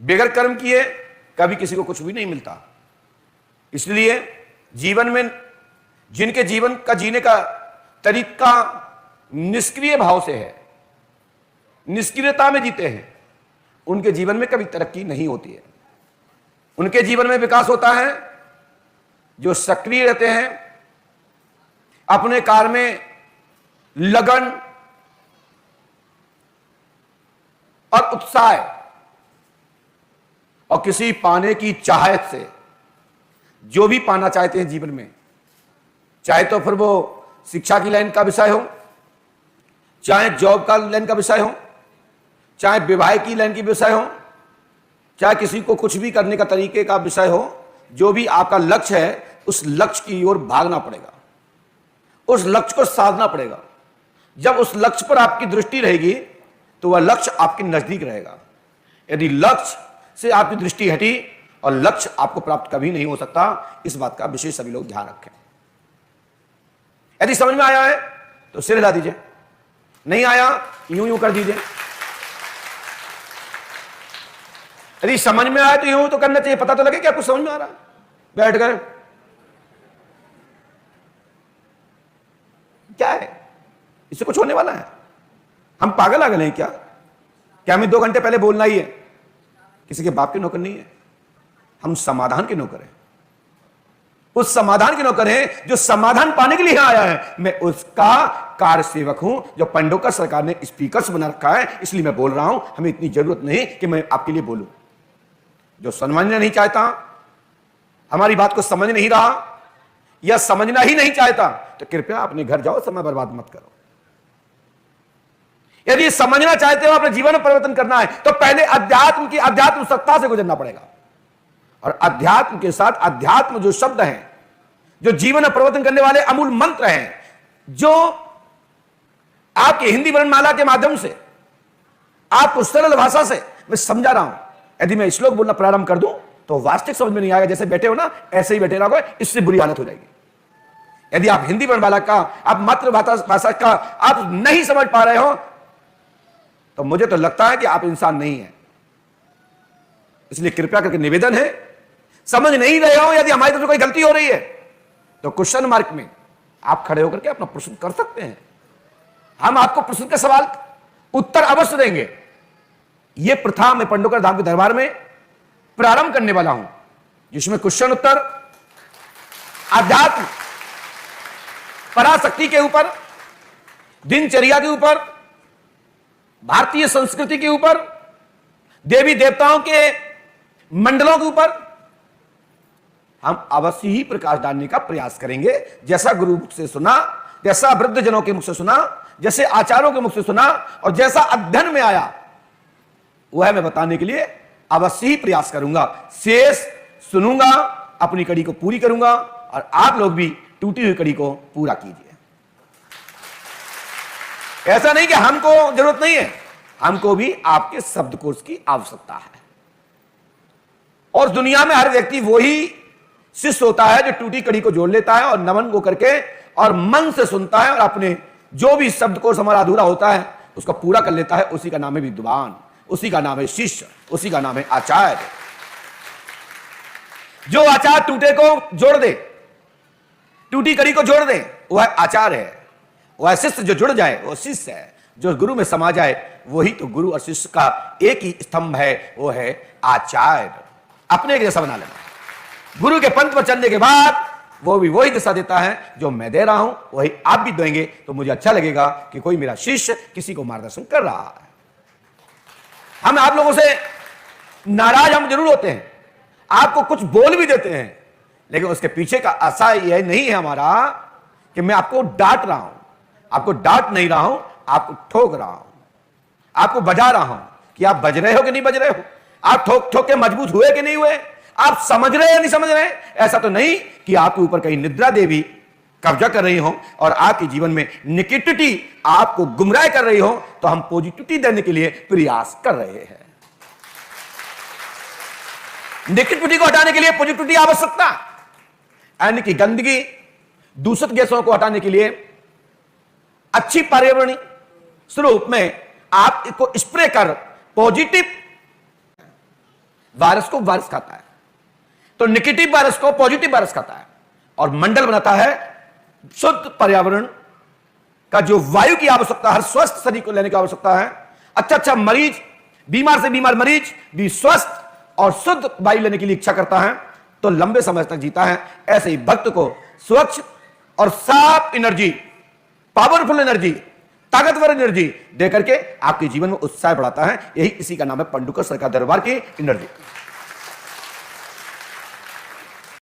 बगैर कर्म किए कभी किसी को कुछ भी नहीं मिलता। इसलिए जीवन में जिनके जीवन का जीने का तरीका निष्क्रिय भाव से है, निष्क्रियता में जीते हैं, उनके जीवन में कभी तरक्की नहीं होती है। उनके जीवन में विकास होता है जो सक्रिय रहते हैं, अपने कार्य में लगन और उत्साह और किसी पाने की चाहत से जो भी पाना चाहते हैं जीवन में, चाहे तो फिर वो शिक्षा की लाइन का विषय हो, चाहे जॉब का लाइन का विषय हो, चाहे विवाह की लाइन की विषय हो, चाहे किसी को कुछ भी करने का तरीके का विषय हो, जो भी आपका लक्ष्य है उस लक्ष्य की ओर भागना पड़ेगा, उस लक्ष्य को साधना पड़ेगा। जब उस लक्ष्य पर आपकी दृष्टि रहेगी तो वह लक्ष्य आपके नजदीक रहेगा। यदि लक्ष्य से आपकी दृष्टि हटी और लक्ष्य आपको प्राप्त कभी नहीं हो सकता, इस बात का विशेष सभी लोग ध्यान रखें। यदि समझ में आया है तो सिर हिला दीजिए, नहीं आया यूं यूं कर दीजिए। यदि समझ में आया तो यूं तो करना चाहिए, पता तो लगे क्या कुछ समझ में आ रहा है। बैठ गए, क्या है इससे कुछ होने वाला है? हम पागल आ गए हैं क्या? क्या हमें 2 घंटे पहले बोलना ही है? किसी के बाप के नौकर नहीं है, हम समाधान के नौकर हैं। उस समाधान के नौकर हैं जो समाधान पाने के लिए आया है। मैं उसका कार्य सेवक हूं। जो पंडोकर सरकार ने स्पीकर्स बना रखा है, इसलिए मैं बोल रहा हूं। हमें इतनी जरूरत नहीं कि मैं आपके लिए बोलूं। जो समझना नहीं चाहता, हमारी बात को समझ नहीं रहा या समझना ही नहीं चाहता, तो कृपया अपने घर जाओ, समय बर्बाद मत करो। यदि समझना चाहते हो, अपने जीवन में परिवर्तन करना है, तो पहले अध्यात्म सत्ता से गुजरना पड़ेगा। और अध्यात्म के साथ अध्यात्म जो शब्द हैं, जो जीवन में परिवर्तन करने वाले अमूल मंत्र हैं, जो आपकी हिंदी वर्णमाला के माध्यम से आपको सरल भाषा से मैं समझा रहा हूं। यदि मैं श्लोक बोलना प्रारंभ कर दूं तो वास्तविक समझ में नहीं आएगा। जैसे बैठे हो ना, ऐसे ही बैठे रहोगे, इससे बुरी हालत हो जाएगी। यदि आप हिंदी वर्णमाला का, आप मातृभाषा का आप नहीं समझ पा रहे हो, तो मुझे तो लगता है कि आप इंसान नहीं है। इसलिए कृपया करके निवेदन है, समझ नहीं रहे हो, यदि हमारी तरफ से कोई गलती हो रही है तो क्वेश्चन मार्क में आप खड़े होकर के अपना प्रश्न कर सकते हैं। हम आपको प्रश्न के सवाल उत्तर अवश्य देंगे। यह प्रथा मैं पंडोकर धाम के दरबार में प्रारंभ करने वाला हूं, जिसमें क्वेश्चन उत्तर अध्यात्म, पराशक्ति के ऊपर, दिनचर्या के ऊपर, भारतीय संस्कृति के ऊपर, देवी देवताओं के मंडलों के ऊपर हम अवश्य ही प्रकाश डालने का प्रयास करेंगे। जैसा गुरु मुख से सुना, जैसा वृद्ध जनों के मुख से सुना, जैसे आचार्यों के मुख से सुना और जैसा अध्ययन में आया, वह मैं बताने के लिए अवश्य ही प्रयास करूंगा। शेष सुनूंगा, अपनी कड़ी को पूरी करूंगा और आप लोग भी टूटी हुई कड़ी को पूरा कीजिए। ऐसा नहीं कि हमको जरूरत नहीं है, हमको भी आपके शब्दकोश की आवश्यकता है। और दुनिया में हर व्यक्ति वही शिष्य होता है जो टूटी कड़ी को जोड़ लेता है और नमन को करके और मन से सुनता है और अपने जो भी शब्दकोश हमारा अधूरा होता है उसको पूरा कर लेता है। उसी का नाम है विद्वान, उसी का नाम है शिष्य, उसी का नाम है आचार्य। जो आचार्य टूटे को जोड़ दे, टूटी कड़ी को जोड़ दे, वह आचार्य है। वह शिष्य जो जुड़ जाए वो शिष्य है। जो गुरु में समा जाए वही तो गुरु और शिष्य का एक ही स्तंभ है, वो है आचार्य। अपने जैसा बना लेना। गुरु के पंथ पर चलने के बाद वो भी वही दिशा देता है जो मैं दे रहा हूं, वही आप भी देंगे, तो मुझे अच्छा लगेगा कि कोई मेरा शिष्य किसी को मार्गदर्शन कर रहा है। हम आप लोगों से नाराज हम जरूर होते हैं, आपको कुछ बोल भी देते हैं, लेकिन उसके पीछे का आशय यह नहीं है हमारा कि मैं आपको डांट रहा हूं। आपको डांट नहीं रहा हूं, आपको ठोक रहा हूं, आपको बजा रहा हूं कि आप बज रहे हो कि नहीं बज रहे हो, आप ठोक ठोक के मजबूत हुए कि नहीं हुए, आप समझ रहे या नहीं समझ रहे। ऐसा तो नहीं कि आपके ऊपर कहीं निद्रा देवी कब्जा कर रही हो और आपके जीवन में नेगेटिविटी आपको गुमराह कर रही हो, तो हम पॉजिटिविटी देने के लिए प्रयास कर रहे हैं। नेगेटिविटी को हटाने के लिए पॉजिटिविटी आवश्यकता, यानी कि गंदगी, दूषित गैसों को हटाने के लिए अच्छी पर्यावरणीय स्वरूप में आप इसको स्प्रे कर पॉजिटिव वायरस को वायरस खाता है, तो निगेटिव वायरस को पॉजिटिव वायरस खाता है, और मंडल बनाता है शुद्ध पर्यावरण का, जो वायु की आवश्यकता, हर स्वस्थ शरीर को लेने की आवश्यकता है। अच्छा मरीज, बीमार से बीमार मरीज भी स्वस्थ और शुद्ध वायु लेने की इच्छा करता है, तो लंबे समय तक जीता है। ऐसे ही भक्त को स्वच्छ और साफ एनर्जी, पावरफुल एनर्जी, ताकतवर एनर्जी देकर के आपके जीवन में उत्साह बढ़ाता है। यही इसी का नाम है पंडुका सरकार दरबार की एनर्जी।